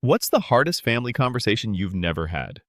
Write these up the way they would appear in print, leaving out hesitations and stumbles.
What's the hardest family conversation you've never had?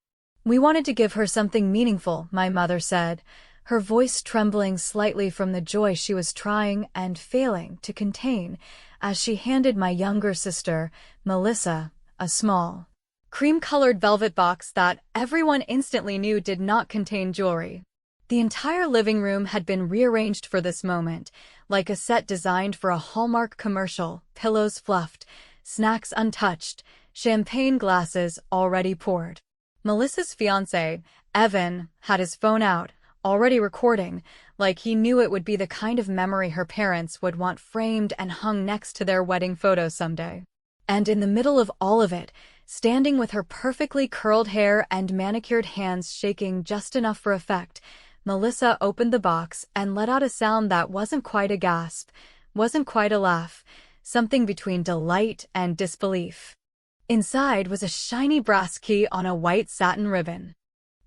We wanted to give her something meaningful, my mother said, her voice trembling slightly from the joy she was trying and failing to contain as she handed my younger sister, Melissa, a small, cream-colored velvet box that everyone instantly knew did not contain jewelry. The entire living room had been rearranged for this moment, like a set designed for a Hallmark commercial, pillows fluffed, snacks untouched, champagne glasses already poured. Melissa's fiancé, Evan, had his phone out, already recording, like he knew it would be the kind of memory her parents would want framed and hung next to their wedding photo someday. And in the middle of all of it, standing with her perfectly curled hair and manicured hands shaking just enough for effect, Melissa opened the box and let out a sound that wasn't quite a gasp, wasn't quite a laugh, something between delight and disbelief. Inside was a shiny brass key on a white satin ribbon.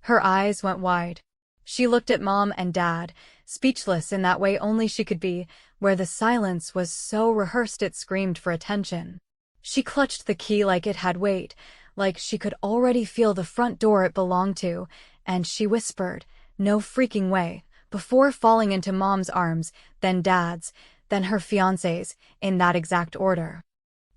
Her eyes went wide. She looked at Mom and Dad, speechless in that way only she could be, where the silence was so rehearsed it screamed for attention. She clutched the key like it had weight, like she could already feel the front door it belonged to, and she whispered, "No freaking way," before falling into Mom's arms, then Dad's, then her fiancé's, in that exact order.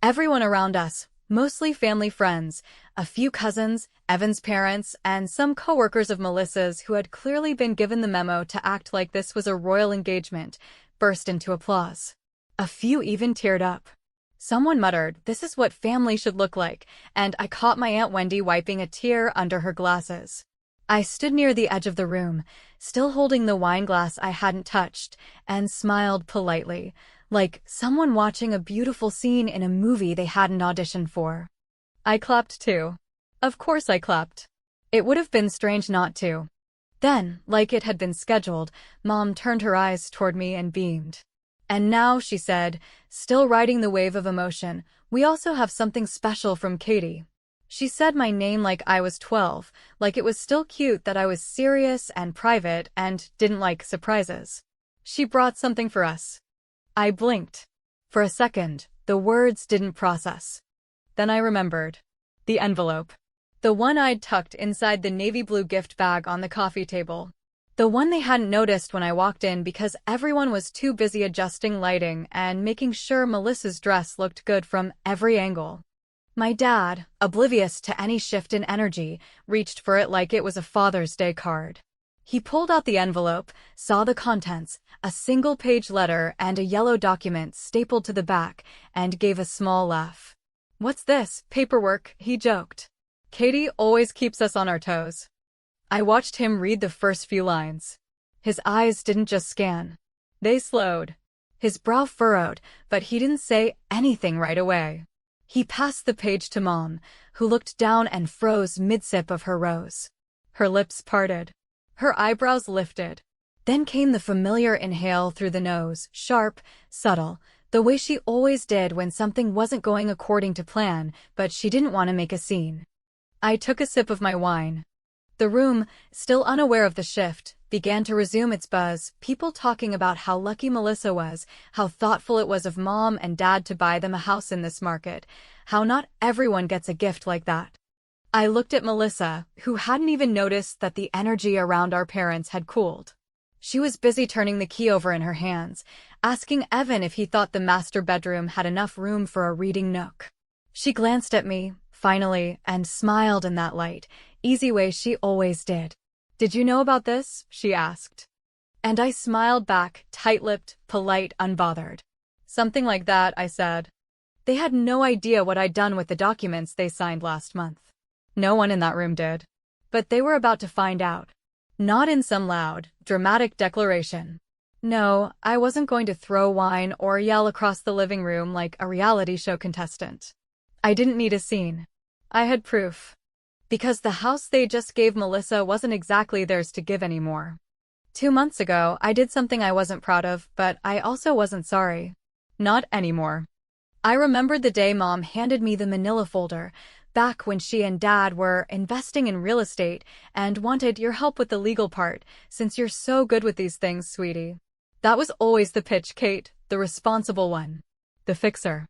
Everyone around us, mostly family friends, a few cousins, Evan's parents, and some coworkers of Melissa's who had clearly been given the memo to act like this was a royal engagement, burst into applause. A few even teared up. Someone muttered, "This is what family should look like," and I caught my Aunt Wendy wiping a tear under her glasses. I stood near the edge of the room, still holding the wine glass I hadn't touched, and smiled politely, like someone watching a beautiful scene in a movie they hadn't auditioned for. I clapped too. Of course I clapped. It would have been strange not to. Then, like it had been scheduled, Mom turned her eyes toward me and beamed. "And now," she said, still riding the wave of emotion, "we also have something special from Katie." She said my name like I was 12, like it was still cute that I was serious and private and didn't like surprises. "She brought something for us." I blinked. For a second, the words didn't process. Then I remembered. The envelope. The one I'd tucked inside the navy blue gift bag on the coffee table. The one they hadn't noticed when I walked in because everyone was too busy adjusting lighting and making sure Melissa's dress looked good from every angle. My dad, oblivious to any shift in energy, reached for it like it was a Father's Day card. He pulled out the envelope, saw the contents, a single-page letter and a yellow document stapled to the back, and gave a small laugh. "What's this, paperwork?" he joked. "Katie always keeps us on our toes." I watched him read the first few lines. His eyes didn't just scan. They slowed. His brow furrowed, but he didn't say anything right away. He passed the page to Mom, who looked down and froze mid-sip of her rose. Her lips parted. Her eyebrows lifted. Then came the familiar inhale through the nose, sharp, subtle, the way she always did when something wasn't going according to plan, but she didn't want to make a scene. I took a sip of my wine. The room, still unaware of the shift, began to resume its buzz, people talking about how lucky Melissa was, how thoughtful it was of Mom and Dad to buy them a house in this market, how not everyone gets a gift like that. I looked at Melissa, who hadn't even noticed that the energy around our parents had cooled. She was busy turning the key over in her hands, asking Evan if he thought the master bedroom had enough room for a reading nook. She glanced at me, finally, and smiled in that light, easy way she always did. "Did you know about this?" she asked. And I smiled back, tight-lipped, polite, unbothered. "Something like that," I said. They had no idea what I'd done with the documents they signed last month. No one in that room did. But they were about to find out. Not in some loud, dramatic declaration. No, I wasn't going to throw wine or yell across the living room like a reality show contestant. I didn't need a scene. I had proof. Because the house they just gave Melissa wasn't exactly theirs to give anymore. 2 months ago, I did something I wasn't proud of, but I also wasn't sorry. Not anymore. I remembered the day Mom handed me the manila folder, back when she and Dad were investing in real estate and wanted your help with the legal part, since you're so good with these things, sweetie. That was always the pitch, Kate, the responsible one. The fixer.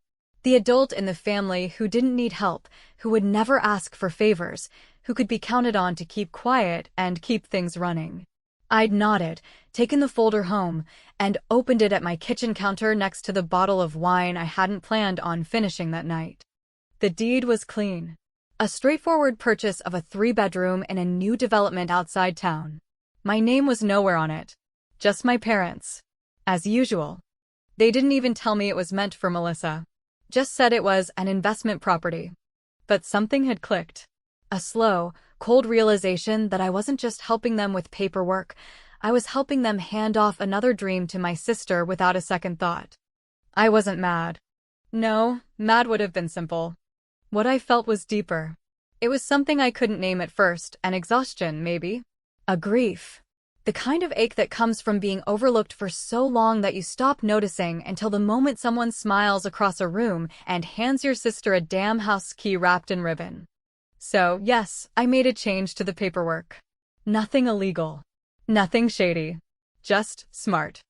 The adult in the family who didn't need help, who would never ask for favors, who could be counted on to keep quiet and keep things running. I'd nodded, taken the folder home, and opened it at my kitchen counter next to the bottle of wine I hadn't planned on finishing that night. The deed was clean. A straightforward purchase of a 3-bedroom in a new development outside town. My name was nowhere on it. Just my parents'. As usual. They didn't even tell me it was meant for Melissa. Just said it was an investment property. But something had clicked. A slow, cold realization that I wasn't just helping them with paperwork, I was helping them hand off another dream to my sister without a second thought. I wasn't mad. No, mad would have been simple. What I felt was deeper. It was something I couldn't name at first, an exhaustion, maybe. A grief. The kind of ache that comes from being overlooked for so long that you stop noticing until the moment someone smiles across a room and hands your sister a damn house key wrapped in ribbon. So, yes, I made a change to the paperwork. Nothing illegal. Nothing shady. Just smart.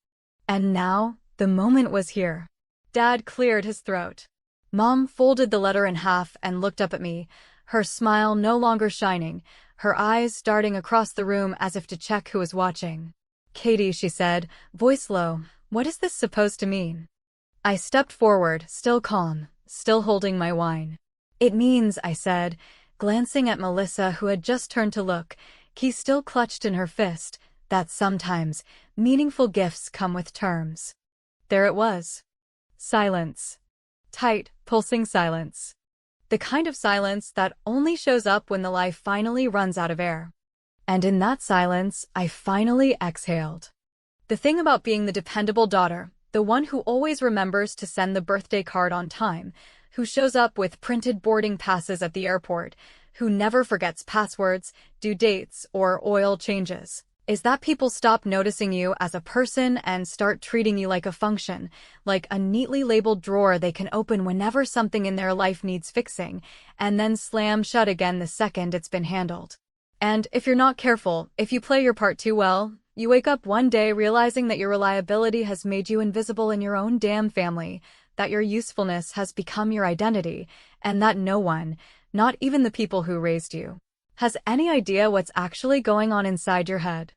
And now, the moment was here. Dad cleared his throat. Mom folded the letter in half and looked up at me, her smile no longer shining, her eyes darting across the room as if to check who was watching. "Katie," she said, voice low, "what is this supposed to mean?" I stepped forward, still calm, still holding my wine. "It means," I said, glancing at Melissa who had just turned to look, key still clutched in her fist, that sometimes meaningful gifts come with terms. There it was. Silence. Tight, pulsing silence. The kind of silence that only shows up when the life finally runs out of air. And in that silence, I finally exhaled. The thing about being the dependable daughter, the one who always remembers to send the birthday card on time, who shows up with printed boarding passes at the airport, who never forgets passwords, due dates, or oil changes, is that people stop noticing you as a person and start treating you like a function, like a neatly labeled drawer they can open whenever something in their life needs fixing, and then slam shut again the second it's been handled. And if you're not careful, if you play your part too well, you wake up one day realizing that your reliability has made you invisible in your own damn family, that your usefulness has become your identity, and that no one, not even the people who raised you, has any idea what's actually going on inside your head.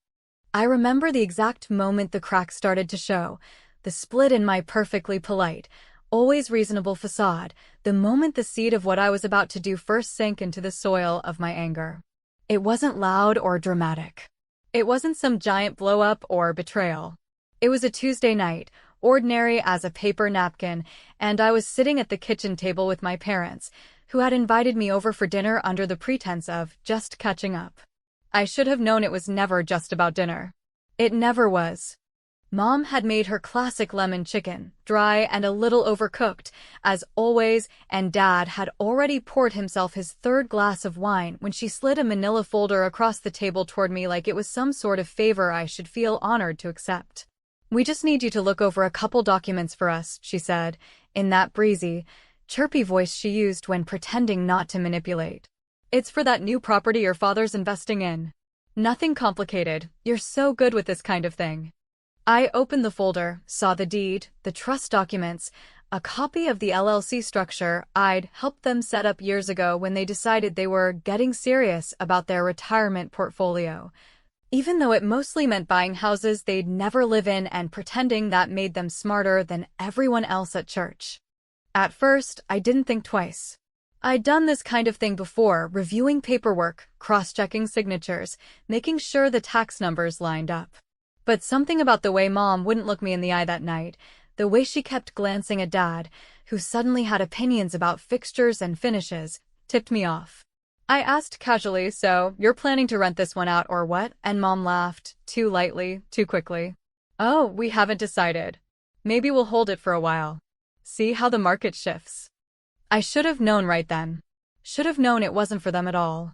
I remember the exact moment the cracks started to show, the split in my perfectly polite, always reasonable facade, the moment the seed of what I was about to do first sank into the soil of my anger. It wasn't loud or dramatic. It wasn't some giant blow-up or betrayal. It was a Tuesday night, ordinary as a paper napkin, and I was sitting at the kitchen table with my parents, who had invited me over for dinner under the pretense of just catching up. I should have known it was never just about dinner. It never was. Mom had made her classic lemon chicken, dry and a little overcooked, as always, and Dad had already poured himself his third glass of wine when she slid a manila folder across the table toward me like it was some sort of favor I should feel honored to accept. "We just need you to look over a couple documents for us," she said, in that breezy, chirpy voice she used when pretending not to manipulate. "It's for that new property your father's investing in. Nothing complicated, you're so good with this kind of thing." I opened the folder, saw the deed, the trust documents, a copy of the LLC structure I'd helped them set up years ago when they decided they were getting serious about their retirement portfolio. Even though it mostly meant buying houses they'd never live in and pretending that made them smarter than everyone else at church. At first, I didn't think twice. I'd done this kind of thing before, reviewing paperwork, cross-checking signatures, making sure the tax numbers lined up. But something about the way Mom wouldn't look me in the eye that night, the way she kept glancing at Dad, who suddenly had opinions about fixtures and finishes, tipped me off. I asked casually, "So, you're planning to rent this one out or what?" And Mom laughed, too lightly, too quickly. "Oh, we haven't decided. Maybe we'll hold it for a while. See how the market shifts." I should have known right then. Should have known it wasn't for them at all.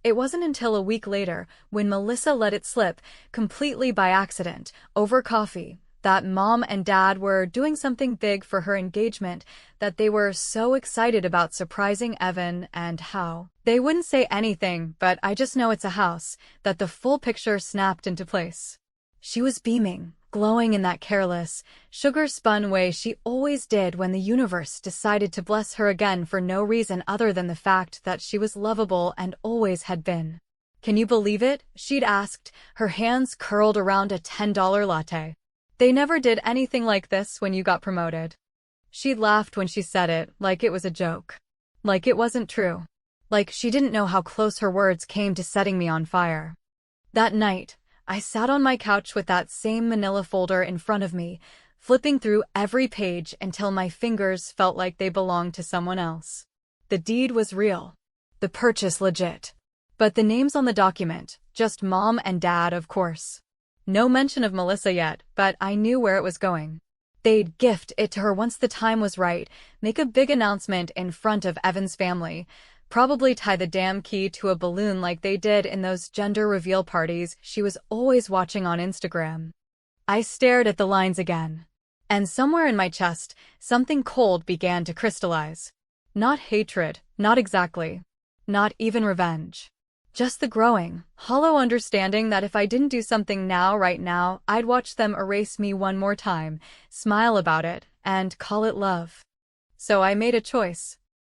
It wasn't until a week later, when Melissa let it slip, completely by accident, over coffee, that Mom and Dad were doing something big for her engagement, that they were so excited about surprising Evan and how. They wouldn't say anything, but I just know it's a house, that the full picture snapped into place. She was beaming, glowing in that careless, sugar-spun way she always did when the universe decided to bless her again for no reason other than the fact that she was lovable and always had been. "Can you believe it?" she'd asked, her hands curled around a $10 latte. "They never did anything like this when you got promoted." She'd laughed when she said it, like it was a joke. Like it wasn't true. Like she didn't know how close her words came to setting me on fire. That night, I sat on my couch with that same manila folder in front of me, flipping through every page until my fingers felt like they belonged to someone else. The deed was real. The purchase legit. But the names on the document, just Mom and Dad, of course. No mention of Melissa yet, but I knew where it was going. They'd gift it to her once the time was right, make a big announcement in front of Evan's family, probably tie the damn key to a balloon like they did in those gender reveal parties she was always watching on Instagram. I stared at the lines again. And somewhere in my chest, something cold began to crystallize. Not hatred, not exactly. Not even revenge. Just the growing, hollow understanding that if I didn't do something now, right now, I'd watch them erase me one more time, smile about it, and call it love. So I made a choice.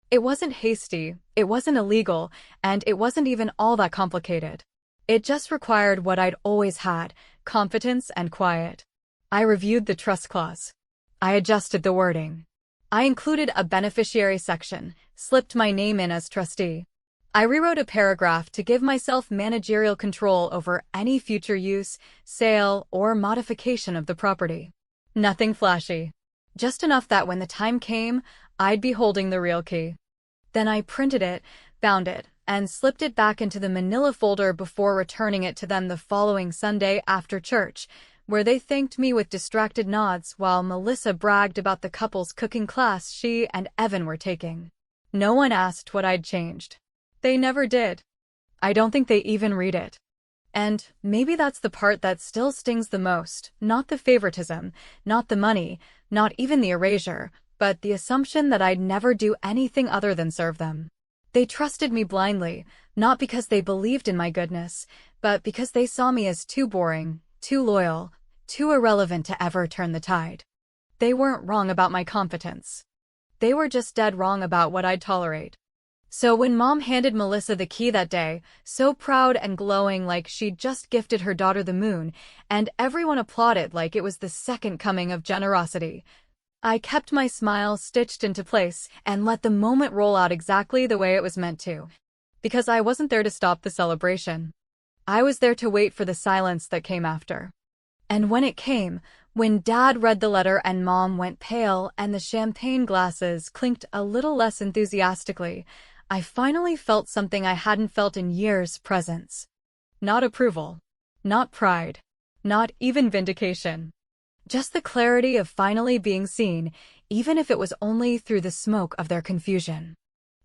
It wasn't hasty, it wasn't illegal, and it wasn't even all that complicated. It just required what I'd always had, competence and quiet. I reviewed the trust clause. I adjusted the wording. I included a beneficiary section, slipped my name in as trustee. I rewrote a paragraph to give myself managerial control over any future use, sale, or modification of the property. Nothing flashy. Just enough that when the time came, I'd be holding the real key. Then I printed it, bound it, and slipped it back into the manila folder before returning it to them the following Sunday after church, where they thanked me with distracted nods while Melissa bragged about the couple's cooking class she and Evan were taking. No one asked what I'd changed. They never did. I don't think they even read it. And maybe that's the part that still stings the most, not the favoritism, not the money, not even the erasure, but the assumption that I'd never do anything other than serve them. They trusted me blindly, not because they believed in my goodness, but because they saw me as too boring, too loyal, too irrelevant to ever turn the tide. They weren't wrong about my competence. They were just dead wrong about what I'd tolerate. So when Mom handed Melissa the key that day, so proud and glowing like she'd just gifted her daughter the moon, and everyone applauded like it was the second coming of generosity, I kept my smile stitched into place and let the moment roll out exactly the way it was meant to. Because I wasn't there to stop the celebration. I was there to wait for the silence that came after. And when it came, when Dad read the letter and Mom went pale and the champagne glasses clinked a little less enthusiastically, I finally felt something I hadn't felt in years: presence. Not approval. Not pride. Not even vindication. Just the clarity of finally being seen, even if it was only through the smoke of their confusion.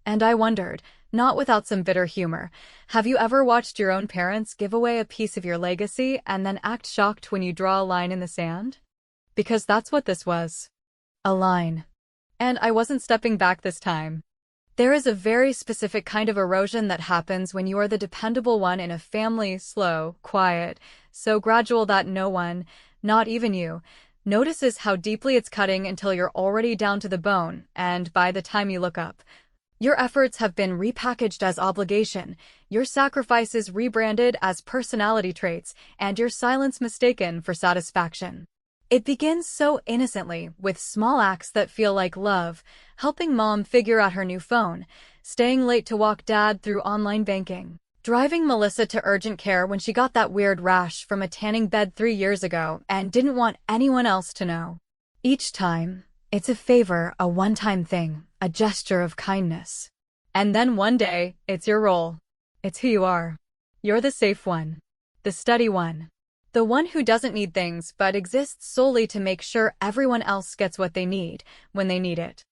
And I wondered, not without some bitter humor, have you ever watched your own parents give away a piece of your legacy and then act shocked when you draw a line in the sand? Because that's what this was. A line. And I wasn't stepping back this time. There is a very specific kind of erosion that happens when you are the dependable one in a family, slow, quiet, so gradual that no one, not even you, notices how deeply it's cutting until you're already down to the bone, and by the time you look up, your efforts have been repackaged as obligation, your sacrifices rebranded as personality traits, and your silence mistaken for satisfaction. It begins so innocently, with small acts that feel like love, helping Mom figure out her new phone, staying late to walk Dad through online banking, driving Melissa to urgent care when she got that weird rash from a tanning bed 3 years ago and didn't want anyone else to know. Each time, it's a favor, a one-time thing, a gesture of kindness. And then one day, it's your role. It's who you are. You're the safe one. The steady one. The one who doesn't need things but exists solely to make sure everyone else gets what they need, when they need it.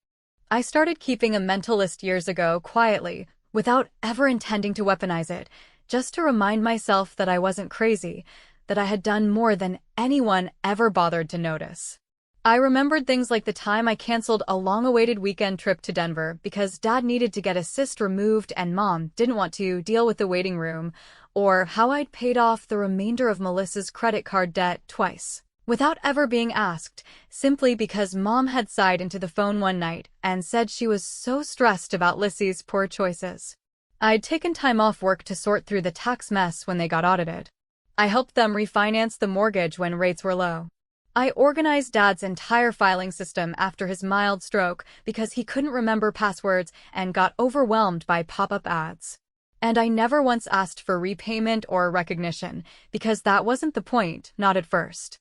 I started keeping a mental list years ago, quietly, without ever intending to weaponize it, just to remind myself that I wasn't crazy, that I had done more than anyone ever bothered to notice. I remembered things like the time I canceled a long-awaited weekend trip to Denver because Dad needed to get a cyst removed and Mom didn't want to deal with the waiting room, or how I'd paid off the remainder of Melissa's credit card debt twice, without ever being asked, simply because Mom had sighed into the phone one night and said she was so stressed about Lissy's poor choices. I'd taken time off work to sort through the tax mess when they got audited. I helped them refinance the mortgage when rates were low. I organized Dad's entire filing system after his mild stroke because he couldn't remember passwords and got overwhelmed by pop-up ads. And I never once asked for repayment or recognition, because that wasn't the point, not at first.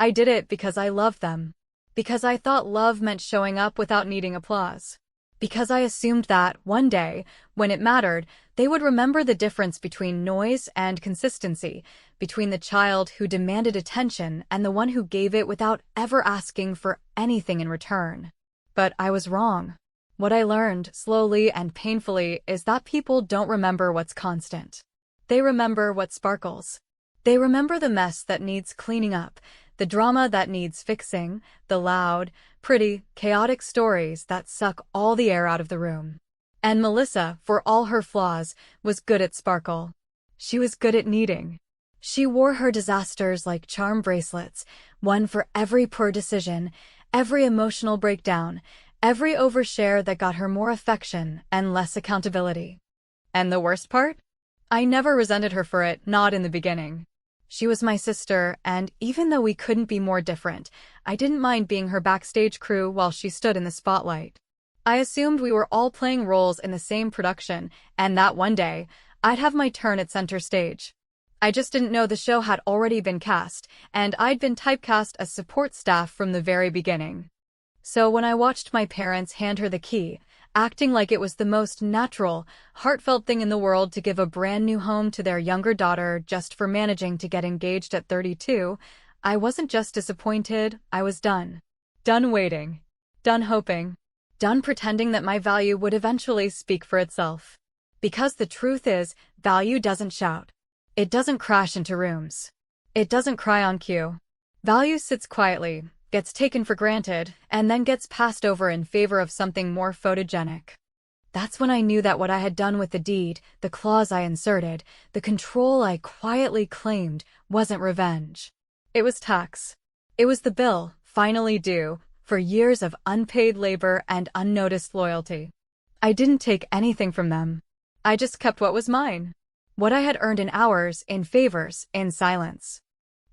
I did it because I loved them. Because I thought love meant showing up without needing applause. Because I assumed that, one day, when it mattered, they would remember the difference between noise and consistency, between the child who demanded attention and the one who gave it without ever asking for anything in return. But I was wrong. What I learned, slowly and painfully, is that people don't remember what's constant. They remember what sparkles. They remember the mess that needs cleaning up, the drama that needs fixing, the loud, pretty, chaotic stories that suck all the air out of the room. And Melissa, for all her flaws, was good at sparkle. She was good at needing. She wore her disasters like charm bracelets, one for every poor decision, every emotional breakdown, every overshare that got her more affection and less accountability. And the worst part? I never resented her for it, not in the beginning. She was my sister, and even though we couldn't be more different, I didn't mind being her backstage crew while she stood in the spotlight. I assumed we were all playing roles in the same production, and that one day, I'd have my turn at center stage. I just didn't know the show had already been cast, and I'd been typecast as support staff from the very beginning. So when I watched my parents hand her the key, acting like it was the most natural, heartfelt thing in the world to give a brand new home to their younger daughter just for managing to get engaged at 32, I wasn't just disappointed, I was done. Done waiting. Done hoping. Done pretending that my value would eventually speak for itself. Because the truth is, value doesn't shout. It doesn't crash into rooms. It doesn't cry on cue. Value sits quietly, gets taken for granted, and then gets passed over in favor of something more photogenic. That's when I knew that what I had done with the deed, the clause I inserted, the control I quietly claimed, wasn't revenge. It was tax. It was the bill, finally due, for years of unpaid labor and unnoticed loyalty. I didn't take anything from them. I just kept what was mine. What I had earned in hours, in favors, in silence.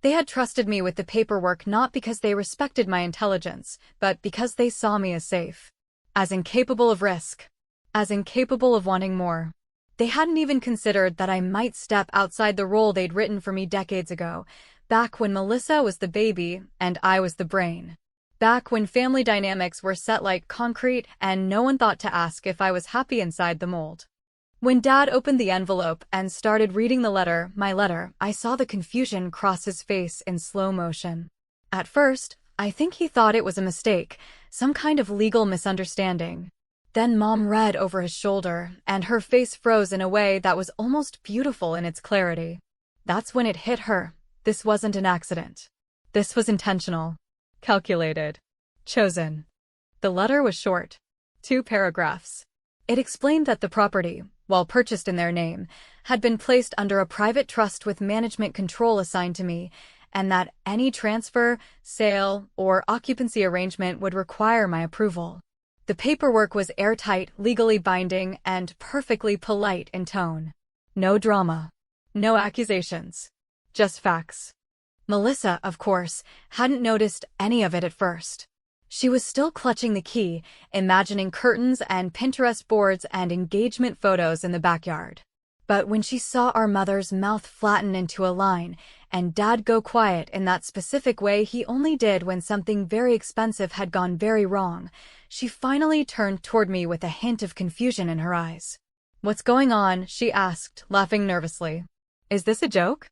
They had trusted me with the paperwork not because they respected my intelligence, but because they saw me as safe. As incapable of risk. As incapable of wanting more. They hadn't even considered that I might step outside the role they'd written for me decades ago, back when Melissa was the baby and I was the brain. Back when family dynamics were set like concrete and no one thought to ask if I was happy inside the mold. When Dad opened the envelope and started reading the letter, my letter, I saw the confusion cross his face in slow motion. At first, I think he thought it was a mistake, some kind of legal misunderstanding. Then Mom read over his shoulder, and her face froze in a way that was almost beautiful in its clarity. That's when it hit her. This wasn't an accident. This was intentional. Calculated. Chosen. The letter was short. 2 paragraphs. It explained that the property, while purchased in their name, had been placed under a private trust with management control assigned to me, and that any transfer, sale, or occupancy arrangement would require my approval. The paperwork was airtight, legally binding, and perfectly polite in tone. No drama. No accusations. Just facts. Melissa, of course, hadn't noticed any of it at first. She was still clutching the key, imagining curtains and Pinterest boards and engagement photos in the backyard. But when she saw our mother's mouth flatten into a line, and Dad go quiet in that specific way he only did when something very expensive had gone very wrong, she finally turned toward me with a hint of confusion in her eyes. "What's going on?" she asked, laughing nervously. "Is this a joke?"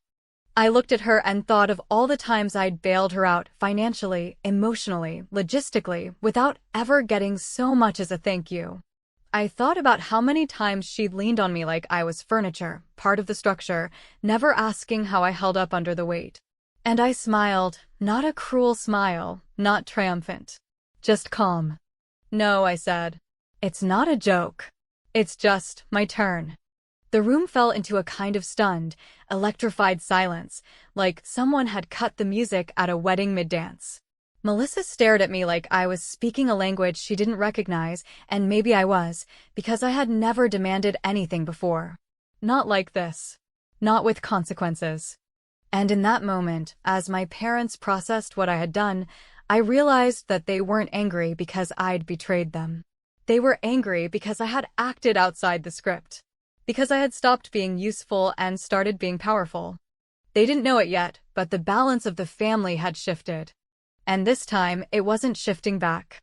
I looked at her and thought of all the times I'd bailed her out financially, emotionally, logistically, without ever getting so much as a thank you. I thought about how many times she'd leaned on me like I was furniture, part of the structure, never asking how I held up under the weight. And I smiled, not a cruel smile, not triumphant. Just calm. "No," I said. "It's not a joke. It's just my turn." The room fell into a kind of stunned, electrified silence, like someone had cut the music at a wedding mid-dance. Melissa stared at me like I was speaking a language she didn't recognize, and maybe I was, because I had never demanded anything before. Not like this. Not with consequences. And in that moment, as my parents processed what I had done, I realized that they weren't angry because I'd betrayed them. They were angry because I had acted outside the script. Because I had stopped being useful and started being powerful. They didn't know it yet, but the balance of the family had shifted. And this time, it wasn't shifting back.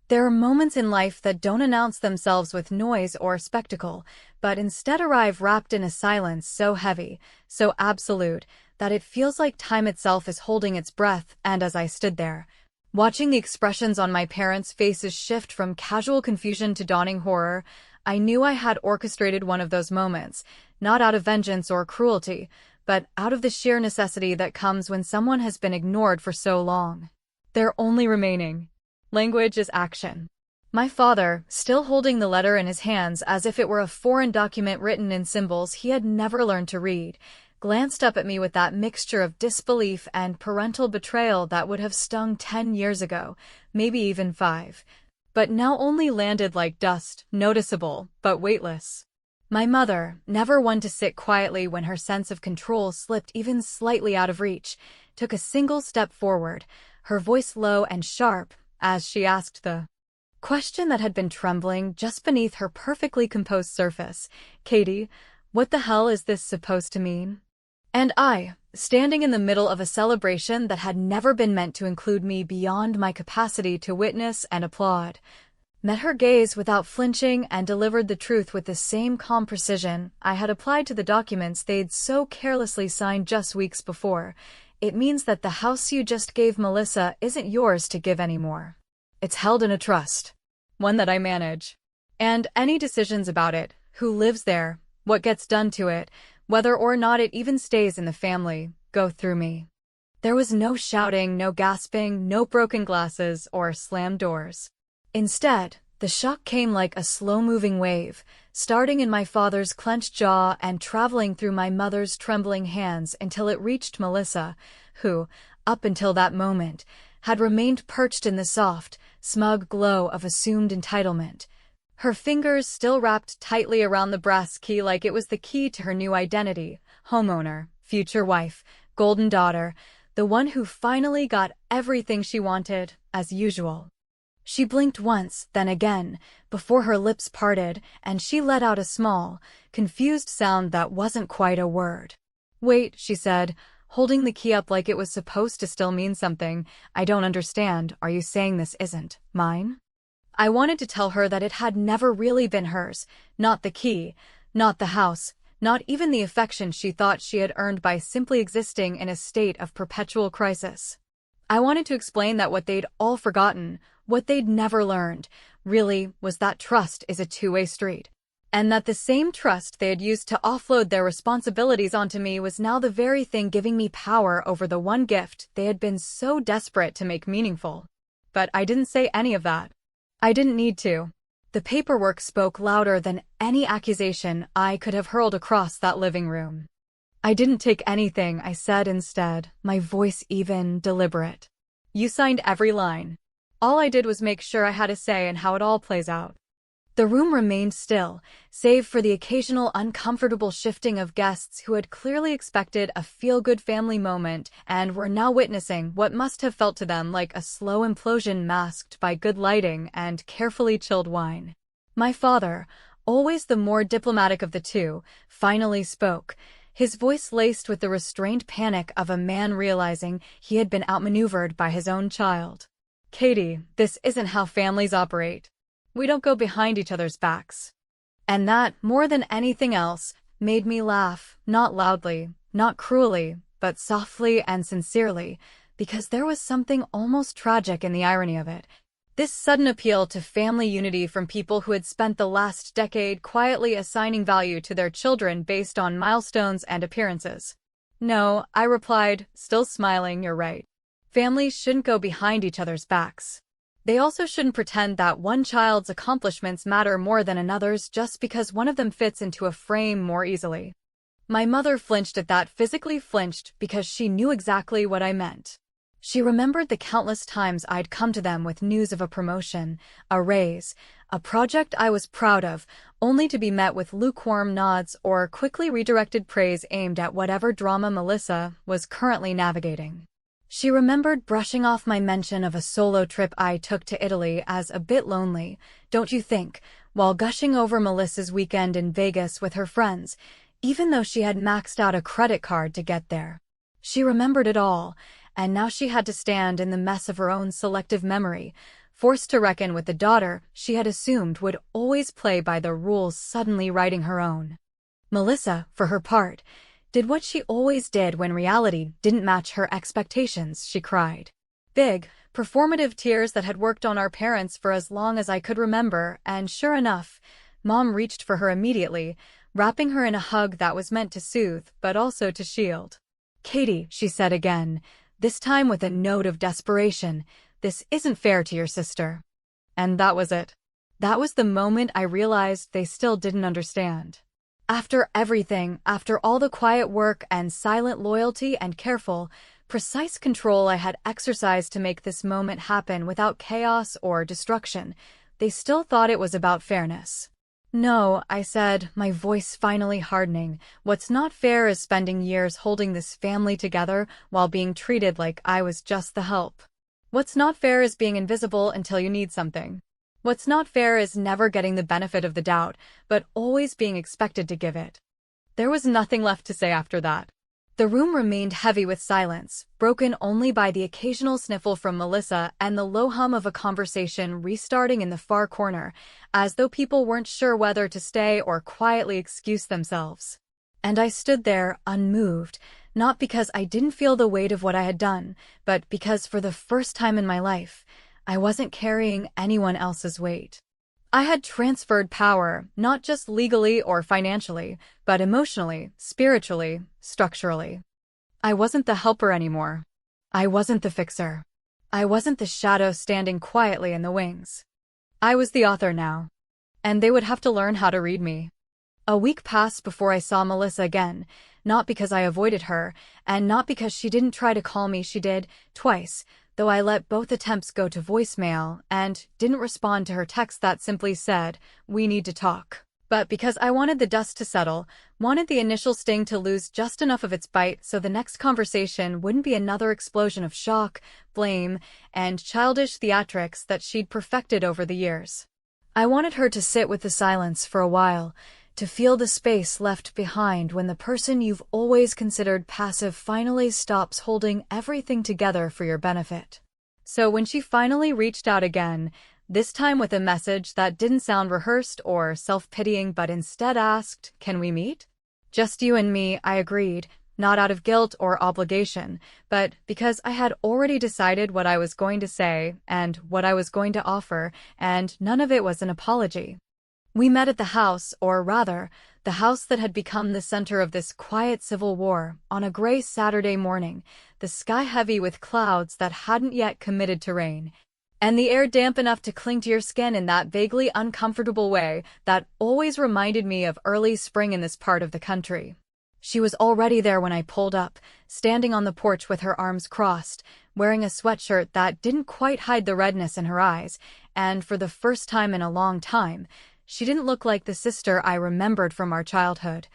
There are moments in life that don't announce themselves with noise or spectacle, but instead arrive wrapped in a silence so heavy, so absolute, that it feels like time itself is holding its breath. And as I stood there, watching the expressions on my parents' faces shift from casual confusion to dawning horror, I knew I had orchestrated one of those moments, not out of vengeance or cruelty, but out of the sheer necessity that comes when someone has been ignored for so long. Their only remaining language is action. My father, still holding the letter in his hands as if it were a foreign document written in symbols he had never learned to read, glanced up at me with that mixture of disbelief and parental betrayal that would have stung 10 years ago, maybe even 5, but now only landed like dust, noticeable, but weightless. My mother, never one to sit quietly when her sense of control slipped even slightly out of reach, took a single step forward, her voice low and sharp, as she asked the question that had been trembling just beneath her perfectly composed surface. "Katie, what the hell is this supposed to mean?" And I, standing in the middle of a celebration that had never been meant to include me beyond my capacity to witness and applaud, met her gaze without flinching and delivered the truth with the same calm precision I had applied to the documents they'd so carelessly signed just weeks before. "It means that the house you just gave Melissa isn't yours to give anymore. It's held in a trust. One that I manage. And any decisions about it, who lives there, what gets done to it, whether or not it even stays in the family, go through me." There was no shouting, no gasping, no broken glasses or slammed doors. Instead, the shock came like a slow-moving wave, starting in my father's clenched jaw and traveling through my mother's trembling hands until it reached Melissa, who, up until that moment, had remained perched in the soft, smug glow of assumed entitlement. Her fingers still wrapped tightly around the brass key like it was the key to her new identity: homeowner, future wife, golden daughter, the one who finally got everything she wanted, as usual. She blinked once, then again, before her lips parted, and she let out a small, confused sound that wasn't quite a word. "Wait," she said, holding the key up like it was supposed to still mean something. "I don't understand. Are you saying this isn't mine?" I wanted to tell her that it had never really been hers, not the key, not the house, not even the affection she thought she had earned by simply existing in a state of perpetual crisis. I wanted to explain that what they'd all forgotten, what they'd never learned, really was that trust is a two-way street. And that the same trust they had used to offload their responsibilities onto me was now the very thing giving me power over the one gift they had been so desperate to make meaningful. But I didn't say any of that. I didn't need to. The paperwork spoke louder than any accusation I could have hurled across that living room. "I didn't take anything," I said instead, my voice even, deliberate. "You signed every line. All I did was make sure I had a say in how it all plays out." The room remained still, save for the occasional uncomfortable shifting of guests who had clearly expected a feel-good family moment and were now witnessing what must have felt to them like a slow implosion masked by good lighting and carefully chilled wine. My father, always the more diplomatic of the two, finally spoke, his voice laced with the restrained panic of a man realizing he had been outmaneuvered by his own child. "Katie, this isn't how families operate. We don't go behind each other's backs." And that, more than anything else, made me laugh, not loudly, not cruelly, but softly and sincerely, because there was something almost tragic in the irony of it. This sudden appeal to family unity from people who had spent the last decade quietly assigning value to their children based on milestones and appearances. "No," I replied, still smiling, "you're right. Families shouldn't go behind each other's backs. They also shouldn't pretend that one child's accomplishments matter more than another's just because one of them fits into a frame more easily. My mother flinched at that, physically flinched, because she knew exactly what I meant. She remembered the countless times I'd come to them with news of a promotion, a raise, a project I was proud of, only to be met with lukewarm nods or quickly redirected praise aimed at whatever drama Melissa was currently navigating. She remembered brushing off my mention of a solo trip I took to Italy as a bit lonely, don't you think, while gushing over Melissa's weekend in Vegas with her friends, even though she had maxed out a credit card to get there. She remembered it all, and now she had to stand in the mess of her own selective memory, forced to reckon with the daughter she had assumed would always play by the rules, suddenly writing her own. Melissa, for her part, did what she always did when reality didn't match her expectations, she cried. Big, performative tears that had worked on our parents for as long as I could remember, and sure enough, Mom reached for her immediately, wrapping her in a hug that was meant to soothe but also to shield. Katie, she said again, this time with a note of desperation, this isn't fair to your sister. And that was it. That was the moment I realized they still didn't understand. After everything, after all the quiet work and silent loyalty and careful, precise control I had exercised to make this moment happen without chaos or destruction, they still thought it was about fairness. No, I said, my voice finally hardening. What's not fair is spending years holding this family together while being treated like I was just the help. What's not fair is being invisible until you need something. What's not fair is never getting the benefit of the doubt, but always being expected to give it. There was nothing left to say after that. The room remained heavy with silence, broken only by the occasional sniffle from Melissa and the low hum of a conversation restarting in the far corner, as though people weren't sure whether to stay or quietly excuse themselves. And I stood there, unmoved, not because I didn't feel the weight of what I had done, but because for the first time in my life, I wasn't carrying anyone else's weight. I had transferred power, not just legally or financially, but emotionally, spiritually, structurally. I wasn't the helper anymore. I wasn't the fixer. I wasn't the shadow standing quietly in the wings. I was the author now. And they would have to learn how to read me. A week passed before I saw Melissa again, not because I avoided her, and not because she didn't try to call me. She did, twice, though I let both attempts go to voicemail and didn't respond to her text that simply said, "We need to talk." But because I wanted the dust to settle, wanted the initial sting to lose just enough of its bite so the next conversation wouldn't be another explosion of shock, blame, and childish theatrics that she'd perfected over the years. I wanted her to sit with the silence for a while, to feel the space left behind when the person you've always considered passive finally stops holding everything together for your benefit. So when she finally reached out again, this time with a message that didn't sound rehearsed or self-pitying but instead asked, "Can we meet?" "Just you and me," I agreed, not out of guilt or obligation, but because I had already decided what I was going to say and what I was going to offer, and none of it was an apology. We met at the house, or rather, the house that had become the center of this quiet civil war, on a gray Saturday morning, the sky heavy with clouds that hadn't yet committed to rain, and the air damp enough to cling to your skin in that vaguely uncomfortable way that always reminded me of early spring in this part of the country. She was already there when I pulled up, standing on the porch with her arms crossed, wearing a sweatshirt that didn't quite hide the redness in her eyes, and for the first time in a long time, she didn't look like the sister I remembered from our childhood,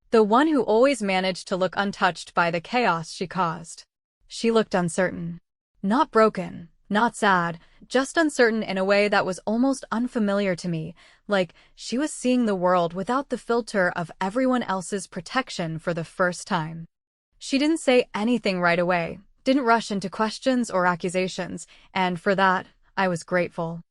the one who always managed to look untouched by the chaos she caused. She looked uncertain. Not broken, not sad, just uncertain in a way that was almost unfamiliar to me, like she was seeing the world without the filter of everyone else's protection for the first time. She didn't say anything right away, didn't rush into questions or accusations, and for that, I was grateful.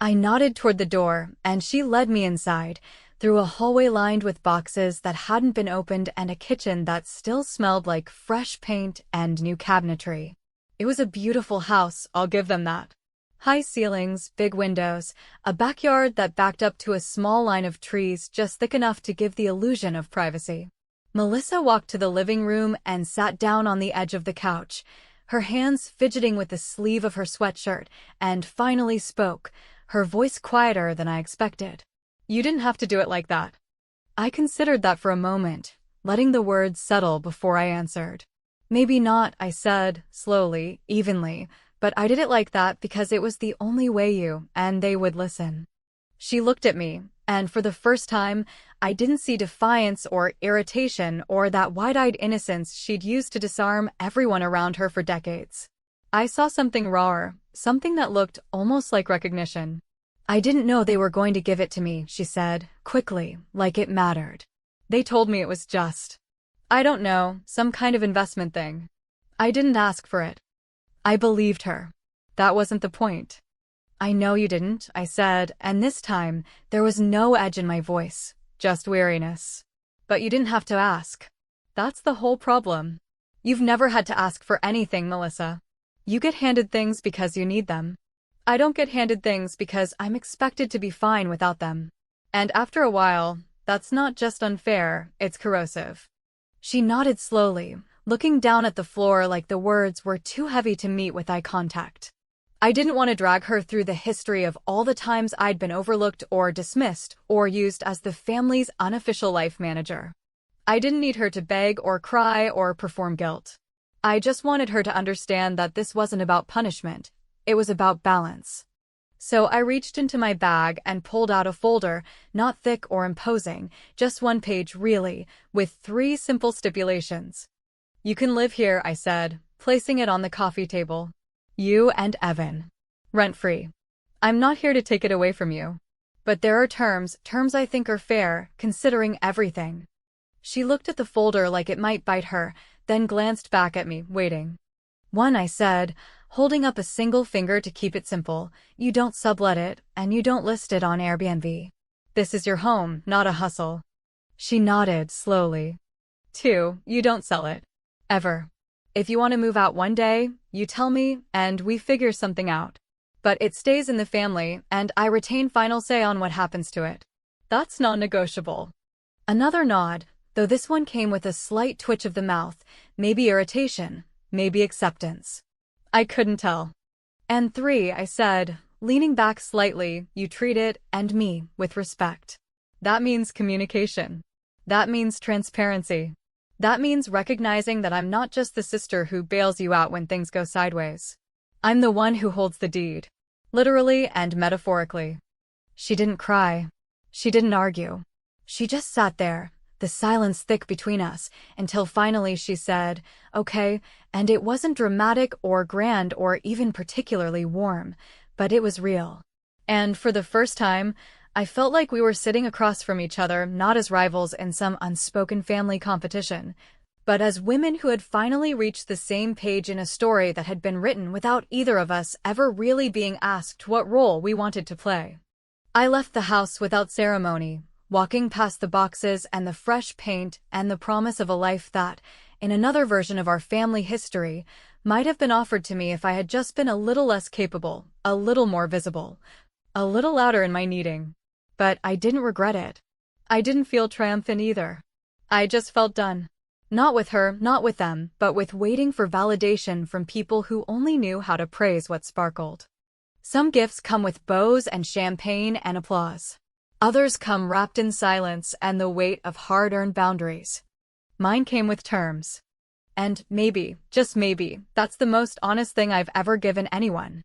I nodded toward the door, and she led me inside, through a hallway lined with boxes that hadn't been opened and a kitchen that still smelled like fresh paint and new cabinetry. It was a beautiful house, I'll give them that. High ceilings, big windows, a backyard that backed up to a small line of trees just thick enough to give the illusion of privacy. Melissa walked to the living room and sat down on the edge of the couch, her hands fidgeting with the sleeve of her sweatshirt, and finally spoke, her voice quieter than I expected. "You didn't have to do it like that." I considered that for a moment, letting the words settle before I answered. "Maybe not," I said, slowly, evenly, "but I did it like that because it was the only way you and they would listen." She looked at me, and for the first time, I didn't see defiance or irritation or that wide-eyed innocence she'd used to disarm everyone around her for decades. I saw something rawer, something that looked almost like recognition. "I didn't know they were going to give it to me," she said, quickly, like it mattered. "They told me it was just, I don't know, some kind of investment thing. I didn't ask for it." I believed her. That wasn't the point. "I know you didn't," I said, and this time, there was no edge in my voice, just weariness. "But you didn't have to ask. That's the whole problem. You've never had to ask for anything, Melissa. You get handed things because you need them. I don't get handed things because I'm expected to be fine without them. And after a while, that's not just unfair, it's corrosive." She nodded slowly, looking down at the floor like the words were too heavy to meet with eye contact. I didn't want to drag her through the history of all the times I'd been overlooked or dismissed or used as the family's unofficial life manager. I didn't need her to beg or cry or perform guilt. I just wanted her to understand that this wasn't about punishment, it was about balance. So I reached into my bag and pulled out a folder, not thick or imposing, just one page really, with 3 simple stipulations. "You can live here," I said, placing it on the coffee table. "You and Evan. Rent-free. I'm not here to take it away from you. But there are terms I think are fair, considering everything." She looked at the folder like it might bite her, then glanced back at me, waiting. "1," I said, holding up a single finger to keep it simple. "You don't sublet it, and you don't list it on Airbnb. This is your home, not a hustle." She nodded, slowly. 2, you don't sell it. Ever. If you want to move out one day, you tell me, and we figure something out. But it stays in the family, and I retain final say on what happens to it. That's non-negotiable." Another nod, though this one came with a slight twitch of the mouth, maybe irritation, maybe acceptance. I couldn't tell. "And 3, I said, leaning back slightly, "you treat it, and me, with respect. That means communication. That means transparency. That means recognizing that I'm not just the sister who bails you out when things go sideways. I'm the one who holds the deed. Literally and metaphorically." She didn't cry. She didn't argue. She just sat there, the silence thick between us, until finally she said, "Okay," and it wasn't dramatic or grand or even particularly warm, but it was real. And for the first time, I felt like we were sitting across from each other, not as rivals in some unspoken family competition, but as women who had finally reached the same page in a story that had been written without either of us ever really being asked what role we wanted to play. I left the house without ceremony, walking past the boxes and the fresh paint and the promise of a life that, in another version of our family history, might have been offered to me if I had just been a little less capable, a little more visible, a little louder in my needing. But I didn't regret it. I didn't feel triumphant either. I just felt done. Not with her, not with them, but with waiting for validation from people who only knew how to praise what sparkled. Some gifts come with bows and champagne and applause. Others come wrapped in silence and the weight of hard-earned boundaries. Mine came with terms. And maybe, just maybe, that's the most honest thing I've ever given anyone.